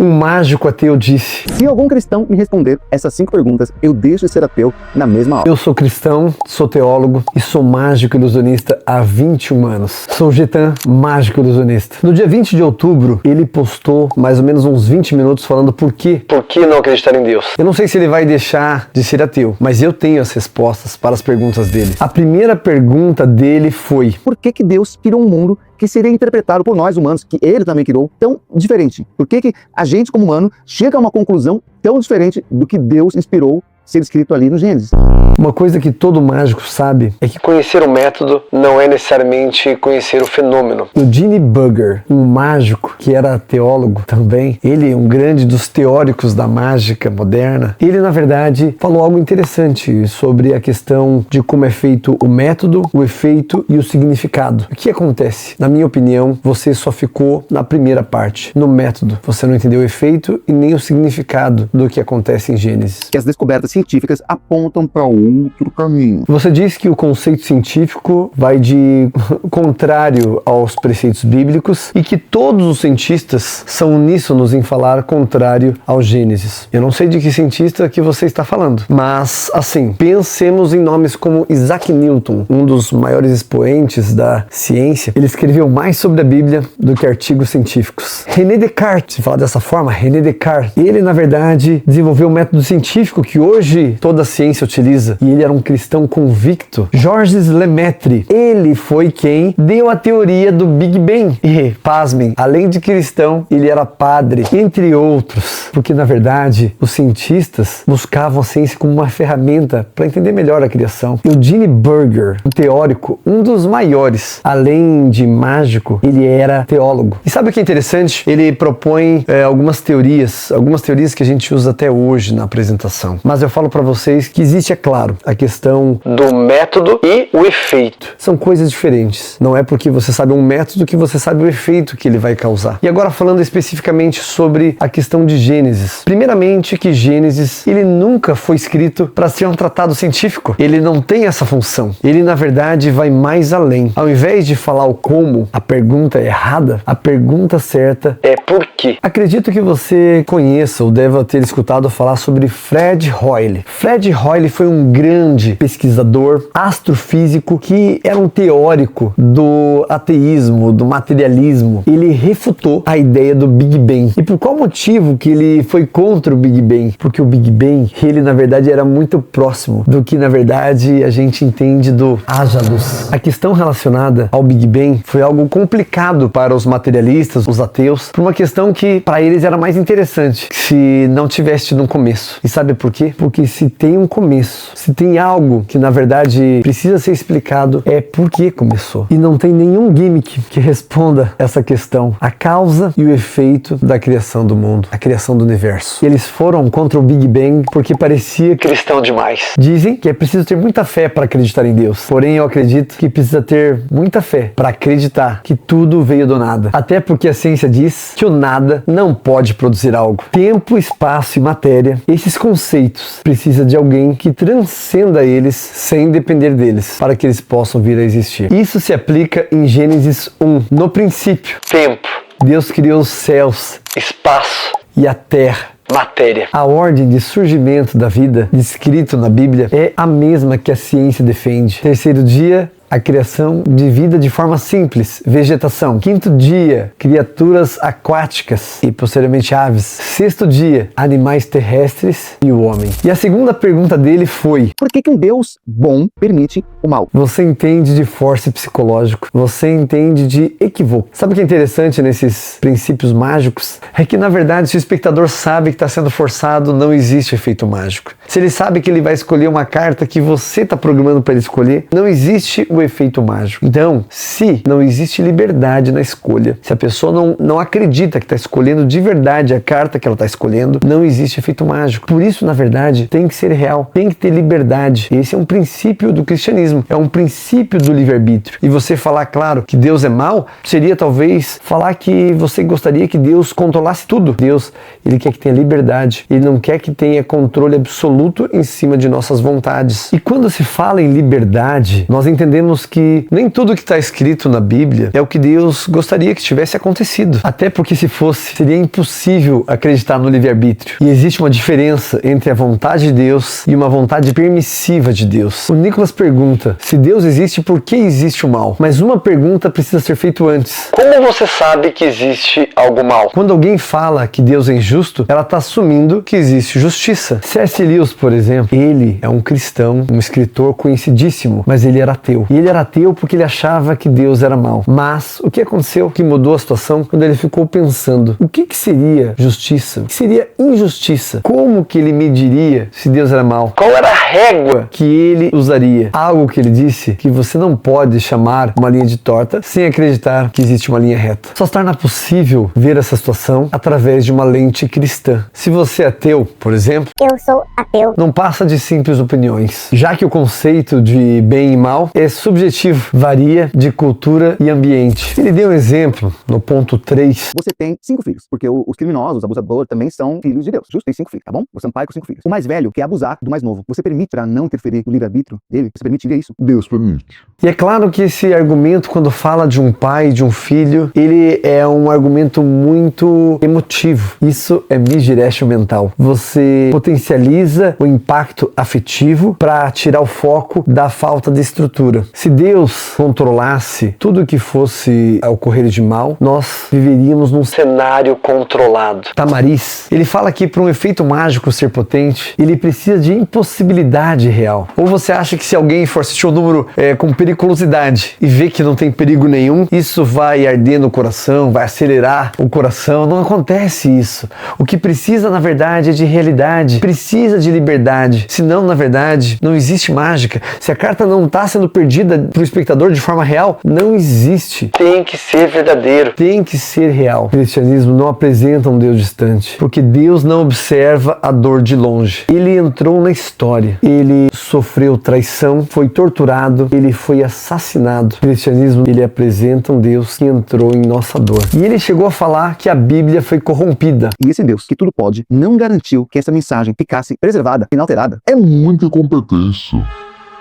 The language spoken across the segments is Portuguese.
Um mágico ateu disse: se algum cristão me responder essas 5 perguntas, eu deixo de ser ateu na mesma hora. Eu sou cristão, sou teólogo e sou mágico ilusionista há 21 anos. Sou Getan, mágico ilusionista. No dia 20 de outubro, ele postou mais ou menos uns 20 minutos falando por que não acreditar em Deus. Eu não sei se ele vai deixar de ser ateu, mas eu tenho as respostas para as perguntas dele. A primeira pergunta dele foi: por que Deus criou um mundo que seria interpretado por nós humanos, que ele também criou, tão diferente? Por que a gente, como humano, chega a uma conclusão tão diferente do que Deus inspirou ser escrito ali no Gênesis? Uma coisa que todo mágico sabe é que conhecer o método não é necessariamente conhecer o fenômeno. O Gene Bugger, um mágico que era teólogo também, ele é um grande dos teóricos da mágica moderna, ele na verdade falou algo interessante sobre a questão de como é feito o método, o efeito e o significado. O que acontece? Na minha opinião, você só ficou na primeira parte, no método. Você não entendeu o efeito e nem o significado do que acontece em Gênesis. Que as descobertas científicas apontam para outro caminho. Você diz que o conceito científico vai de contrário aos preceitos bíblicos e que todos os cientistas são uníssonos em falar contrário ao Gênesis. Eu não sei de que cientista que você está falando, mas assim, pensemos em nomes como Isaac Newton, um dos maiores expoentes da ciência. Ele escreveu mais sobre a Bíblia do que artigos científicos. René Descartes, se falar dessa forma, René Descartes, ele na verdade desenvolveu um método científico que hoje toda a ciência utiliza, e ele era um cristão convicto. Georges Lemaitre, ele foi quem deu a teoria do Big Bang. E, pasmem, além de cristão, ele era padre, entre outros, porque na verdade os cientistas buscavam a ciência como uma ferramenta para entender melhor a criação. O Gene Bugger, um teórico, um dos maiores, além de mágico, ele era teólogo. E sabe o que é interessante? Ele propõe algumas teorias que a gente usa até hoje na apresentação. Mas eu falo para vocês que existe, é claro, a questão do método e o efeito. São coisas diferentes. Não é porque você sabe um método que você sabe o efeito que ele vai causar. E agora falando especificamente sobre a questão de Gênesis. Primeiramente que Gênesis, ele nunca foi escrito para ser um tratado científico. Ele não tem essa função. Ele na verdade vai mais além. Ao invés de falar o como, a pergunta é errada, a pergunta certa é por quê. Acredito que você conheça ou deva ter escutado falar sobre Fred Hoyle. Fred Hoyle foi um grande pesquisador, astrofísico, que era um teórico do ateísmo, do materialismo. Ele refutou a ideia do Big Bang. E por qual motivo que ele foi contra o Big Bang? Porque o Big Bang, ele na verdade era muito próximo do que na verdade a gente entende do haja luz. A questão relacionada ao Big Bang foi algo complicado para os materialistas, os ateus, por uma questão que para eles era mais interessante se não tivesse tido um começo. E sabe por quê? Porque se tem um começo, se tem algo que na verdade precisa ser explicado, é por que começou. E não tem nenhum gimmick que responda essa questão, a causa e o efeito da criação do mundo, a criação do universo. E eles foram contra o Big Bang porque parecia cristão demais. Dizem que é preciso ter muita fé para acreditar em Deus. Porém, eu acredito que precisa ter muita fé para acreditar que tudo veio do nada. Até porque a ciência diz que o nada não pode produzir algo. Tempo, espaço e matéria, esses conceitos precisam de alguém que transcenda eles sem depender deles, para que eles possam vir a existir. Isso se aplica em Gênesis 1. No princípio, tempo. Deus criou os céus, espaço e a terra. Matéria. A ordem de surgimento da vida descrito na Bíblia é a mesma que a ciência defende. Terceiro dia, a criação de vida de forma simples, vegetação. Quinto dia, criaturas aquáticas e posteriormente aves. Sexto dia, animais terrestres e o homem. E a segunda pergunta dele foi: por que um Deus bom permite o mal? Você entende de force psicológico, você entende de equívoco. Sabe o que é interessante nesses princípios mágicos? É que na verdade, se o espectador sabe que está sendo forçado, não existe efeito mágico. Se ele sabe que ele vai escolher uma carta que você está programando para ele escolher, não existe o efeito mágico. Então, se não existe liberdade na escolha, se a pessoa não acredita que está escolhendo de verdade a carta que ela está escolhendo, não existe efeito mágico. Por isso, na verdade, tem que ser real, tem que ter liberdade. Esse é um princípio do cristianismo, é um princípio do livre-arbítrio. E você falar, claro, que Deus é mau, seria talvez falar que você gostaria que Deus controlasse tudo. Deus, ele quer que tenha liberdade, ele não quer que tenha controle absoluto em cima de nossas vontades. E quando se fala em liberdade, nós entendemos sabemos que nem tudo que está escrito na Bíblia é o que Deus gostaria que tivesse acontecido. Até porque se fosse, seria impossível acreditar no livre-arbítrio. E existe uma diferença entre a vontade de Deus e uma vontade permissiva de Deus. O Nicolas pergunta, se Deus existe, por que existe o mal? Mas uma pergunta precisa ser feita antes. Como você sabe que existe algo mal? Quando alguém fala que Deus é injusto, ela está assumindo que existe justiça. C.S. Lewis, por exemplo, ele é um cristão, um escritor conhecidíssimo, mas ele era ateu. E ele era ateu porque ele achava que Deus era mau. Mas o que aconteceu que mudou a situação quando ele ficou pensando, o que seria justiça? O que seria injustiça? Como que ele mediria se Deus era mau? Qual era a régua que ele usaria? Algo que ele disse que você não pode chamar uma linha de torta sem acreditar que existe uma linha reta. Só se torna possível ver essa situação através de uma lente cristã. Se você é ateu, por exemplo, eu sou ateu, não passa de simples opiniões, já que o conceito de bem e mal é subjetivo, varia de cultura e ambiente. Ele deu um exemplo no ponto 3. Você tem 5 filhos, porque os criminosos, os abusadores também são filhos de Deus. Justo, tem 5 filhos, tá bom? Você é um pai com 5 filhos. O mais velho quer abusar do mais novo. Você permite para não interferir no livre-arbítrio dele? Você permitiria isso? Deus permite. E é claro que esse argumento, quando fala de um pai e de um filho, ele é um argumento muito emotivo. Isso é migirécio mental. Você potencializa o impacto afetivo para tirar o foco da falta de estrutura. Se Deus controlasse tudo que fosse ocorrer de mal, nós viveríamos num cenário controlado. Tamariz, ele fala que para um efeito mágico ser potente, ele precisa de impossibilidade real. Ou você acha que se alguém for assistir um número com periculosidade e ver que não tem perigo nenhum, isso vai arder no coração, vai acelerar o coração? Não acontece isso. O que precisa, na verdade, é de realidade. Precisa de liberdade. Senão, na verdade, não existe mágica. Se a carta não está sendo perdida para o espectador de forma real, não existe. Tem que ser verdadeiro. Tem que ser real. O cristianismo não apresenta um Deus distante, porque Deus não observa a dor de longe. Ele entrou na história. Ele sofreu traição, foi torturado, ele foi assassinado. O cristianismo, ele apresenta um Deus que entrou em nossa dor. E ele chegou a falar que a Bíblia foi corrompida. E esse Deus, que tudo pode, não garantiu que essa mensagem ficasse preservada, inalterada. É muita competência.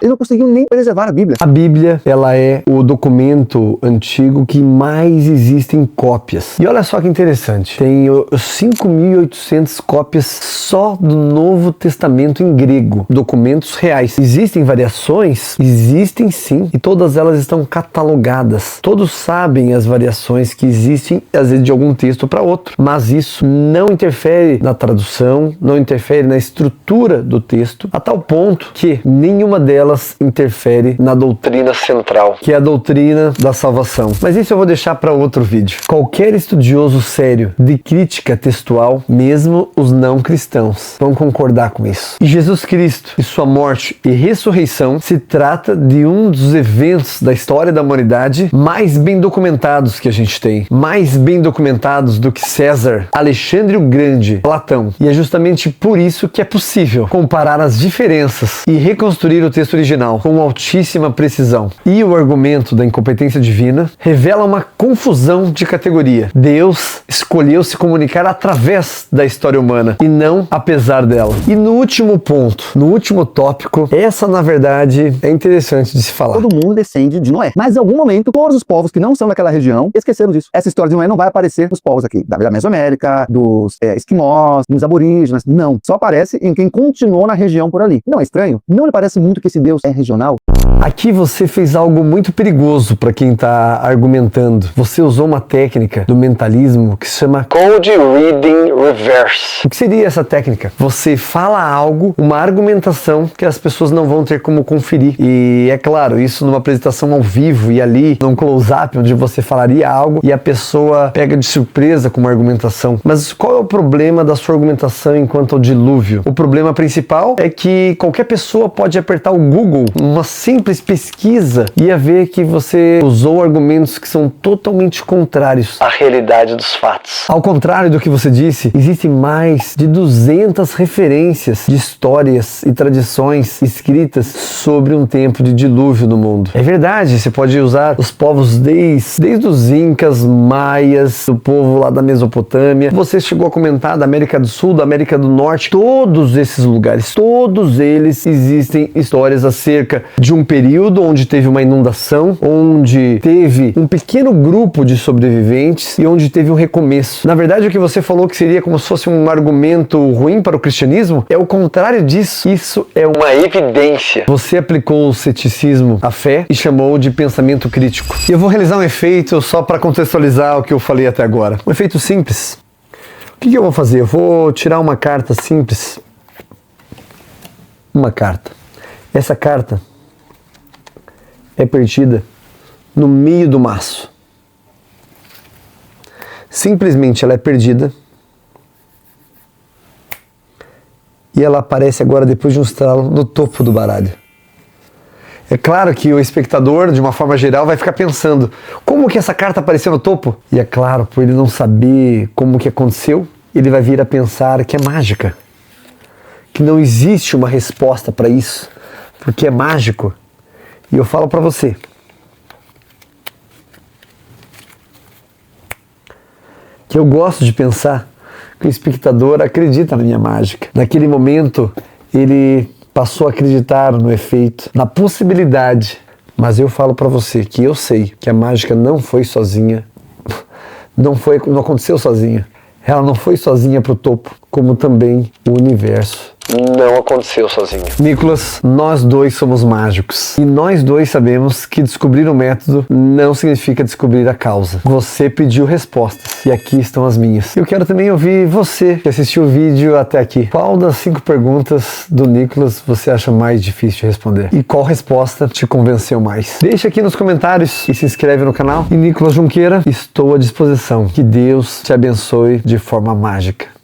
Eles não conseguiam nem preservar a Bíblia. A Bíblia, ela é o documento antigo que mais existem cópias. E olha só que interessante, tem 5.800 cópias só do Novo Testamento em grego, documentos reais. Existem variações? Existem sim, e todas elas estão catalogadas. Todos sabem as variações que existem, às vezes de algum texto para outro, mas isso não interfere na tradução, não interfere na estrutura do texto, a tal ponto que nenhuma delas interfere na doutrina central, que é a doutrina da salvação. Mas isso eu vou deixar para outro vídeo. Qualquer estudioso sério de crítica textual, mesmo os não cristãos, vão concordar com isso. E Jesus Cristo e sua morte e ressurreição se trata de um dos eventos da história da humanidade mais bem documentados que a gente tem. Mais bem documentados do que César, Alexandre o Grande, Platão. E é justamente por isso que é possível comparar as diferenças e reconstruir o texto original com altíssima precisão. E o argumento da incompetência divina revela uma confusão de categoria. Deus escolheu se comunicar através da história humana e não apesar dela. E no último ponto, no último tópico, essa na verdade é interessante de se falar. Todo mundo descende de Noé. Mas em algum momento, todos os povos que não são daquela região esqueceram disso. Essa história de Noé não vai aparecer nos povos aqui, da Mesoamérica, dos esquimós, dos aborígenes. Não. Só aparece em quem continuou na região por ali. Não é estranho? Não lhe parece muito que esse Deus é regional? Aqui você fez algo muito perigoso para quem está argumentando. Você usou uma técnica do mentalismo que se chama Code Reading Reverse. O que seria essa técnica? Você fala algo, uma argumentação que as pessoas não vão ter como conferir. E é claro, isso numa apresentação ao vivo e ali num close-up onde você falaria algo e a pessoa pega de surpresa com uma argumentação. Mas qual é o problema da sua argumentação enquanto ao dilúvio? O problema principal é que qualquer pessoa pode apertar o Google, uma simples pesquisa, ia ver que você usou argumentos que são totalmente contrários à realidade dos fatos. Ao contrário do que você disse, existem mais de 200 referências de histórias e tradições escritas sobre um tempo de dilúvio no mundo. É verdade, você pode usar os povos desde os incas, maias, o povo lá da Mesopotâmia. Você chegou a comentar da América do Sul, da América do Norte, todos esses lugares, todos eles existem histórias acerca de um período onde teve uma inundação, onde teve um pequeno grupo de sobreviventes e onde teve um recomeço. Na verdade, o que você falou que seria como se fosse um argumento ruim para o cristianismo é o contrário disso. Isso é uma evidência. Você aplicou o ceticismo à fé e chamou de pensamento crítico. E eu vou realizar um efeito só para contextualizar o que eu falei até agora. Um efeito simples. O que eu vou fazer? Eu vou tirar uma carta simples. Uma carta. Essa carta é perdida no meio do maço. Simplesmente ela é perdida e ela aparece agora depois de um estralo no topo do baralho. É claro que o espectador, de uma forma geral, vai ficar pensando como que essa carta apareceu no topo? E é claro, por ele não saber como que aconteceu, ele vai vir a pensar que é mágica, que não existe uma resposta para isso, porque é mágico. E eu falo para você, que eu gosto de pensar que o espectador acredita na minha mágica. Naquele momento, ele passou a acreditar no efeito, na possibilidade. Mas eu falo para você que eu sei que a mágica não foi sozinha, não aconteceu sozinha. Ela não foi sozinha para o topo, como também o universo não aconteceu sozinho. Nicolas, nós dois somos mágicos. E nós dois sabemos que descobrir o método não significa descobrir a causa. Você pediu respostas e aqui estão as minhas. Eu quero também ouvir você que assistiu o vídeo até aqui. Qual das 5 perguntas do Nicolas você acha mais difícil de responder? E qual resposta te convenceu mais? Deixa aqui nos comentários e se inscreve no canal. E Nicolas Junqueira, estou à disposição. Que Deus te abençoe de forma mágica.